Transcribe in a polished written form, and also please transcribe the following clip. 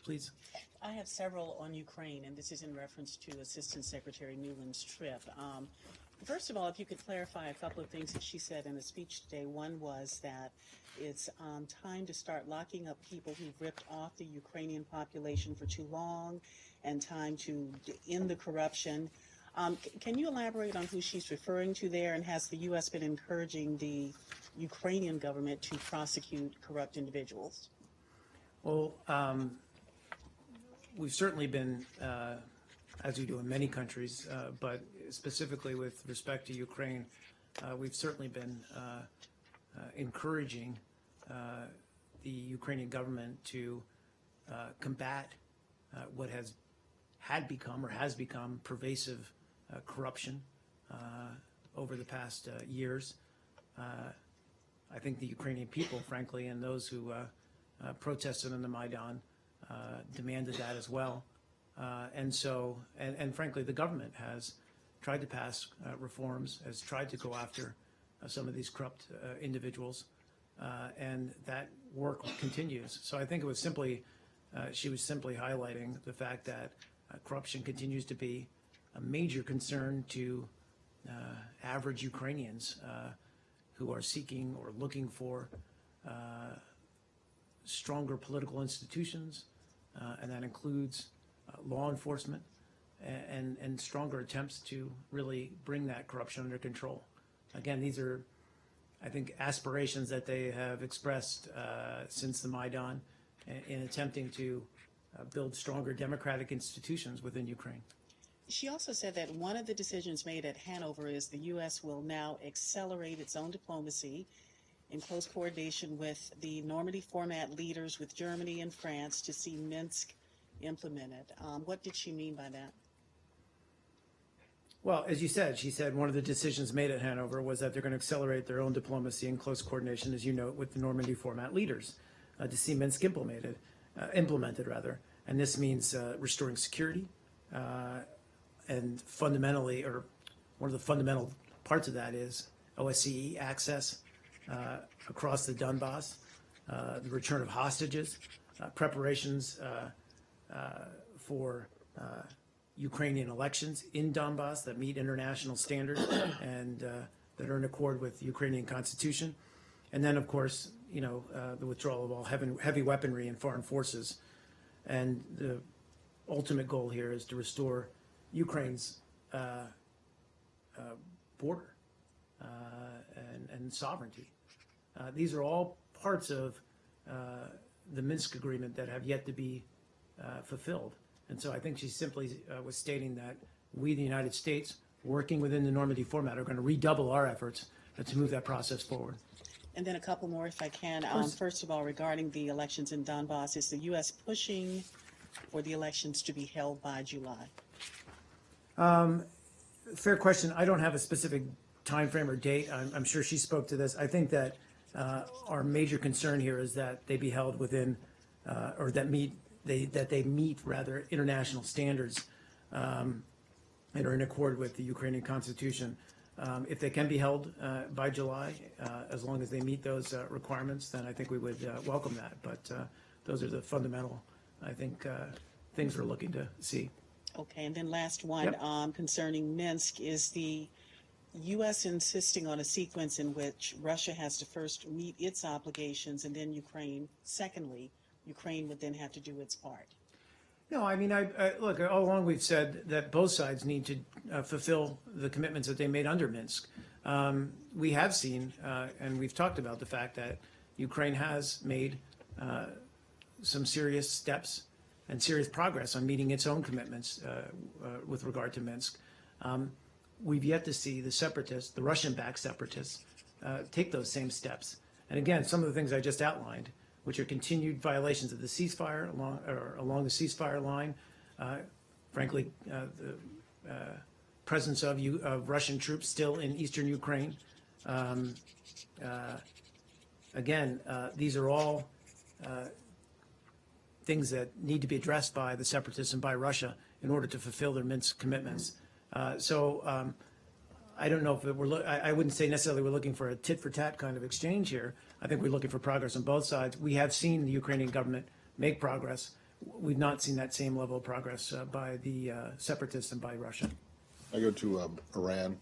please. I have several on Ukraine, and this is in reference to Assistant Secretary Nuland's trip. First of all, if you could clarify a couple of things that she said in a speech today. One was that it's time to start locking up people who've ripped off the Ukrainian population for too long, and time to end the corruption. Can you elaborate on who she's referring to there, and has the U.S. been encouraging the Ukrainian government to prosecute corrupt individuals? Well, we've certainly been, as we do in many countries, but specifically with respect to Ukraine, we've certainly been encouraging the Ukrainian government to combat what has become pervasive corruption over the past years. I think the Ukrainian people, frankly, and those who protested on the Maidan demanded that as well. And frankly, the government has tried to pass reforms, has tried to go after some of these corrupt individuals, and that work continues. So I think it was simply, she was simply highlighting the fact that corruption continues to be a major concern to average Ukrainians who are seeking or looking for stronger political institutions, and that includes law enforcement and stronger attempts to really bring that corruption under control. Again, these are, I think, aspirations that they have expressed since the Maidan in attempting to build stronger democratic institutions within Ukraine. She also said that one of the decisions made at Hanover is the U.S. will now accelerate its own diplomacy in close coordination with the Normandy format leaders with Germany and France to see Minsk implemented. What did she mean by that? Well, as you said, she said one of the decisions made at Hanover was that they're going to accelerate their own diplomacy in close coordination, as you note, with the Normandy format leaders to see Minsk implemented. And this means restoring security, and fundamentally, or one of the fundamental parts of that is OSCE access across the Donbass, the return of hostages, preparations for Ukrainian elections in Donbass that meet international standards and that are in accord with the Ukrainian constitution. And then, of course, you know, the withdrawal of all heavy weaponry and foreign forces. And the ultimate goal here is to restore Ukraine's border and sovereignty. These are all parts of the Minsk agreement that have yet to be fulfilled. And so I think she simply was stating that we, the United States, working within the Normandy format, are going to redouble our efforts to move that process forward. And then a couple more, if I can. First of all, regarding the elections in Donbass, is the U.S. pushing for the elections to be held by July? Fair question. I don't have a specific time frame or date. I'm sure she spoke to this. I think that our major concern here is that they be held within, or that they meet rather international standards and are in accord with the Ukrainian constitution. If they can be held by July, as long as they meet those requirements, then I think we would welcome that. But those are the fundamental, I think, things we're looking to see. Okay, and then last one, yep. Concerning Minsk, is the U.S. insisting on a sequence in which Russia has to first meet its obligations and then Ukraine, secondly, Ukraine would then have to do its part? No, I mean, look, all along we've said that both sides need to fulfill the commitments that they made under Minsk. We have seen, and we've talked about the fact that Ukraine has made some serious steps and serious progress on meeting its own commitments with regard to Minsk. We've yet to see the separatists, the Russian-backed separatists, take those same steps. And again, some of the things I just outlined, which are continued violations of the ceasefire along the ceasefire line. Frankly, the presence of Russian troops still in eastern Ukraine. Again, these are all things that need to be addressed by the separatists and by Russia in order to fulfill their Minsk commitments. So I don't know if I wouldn't say necessarily we're looking for a tit-for-tat kind of exchange here. I think we're looking for progress on both sides. We have seen the Ukrainian government make progress. we've not seen that same level of progress by the separatists and by Russia. I go to Iran.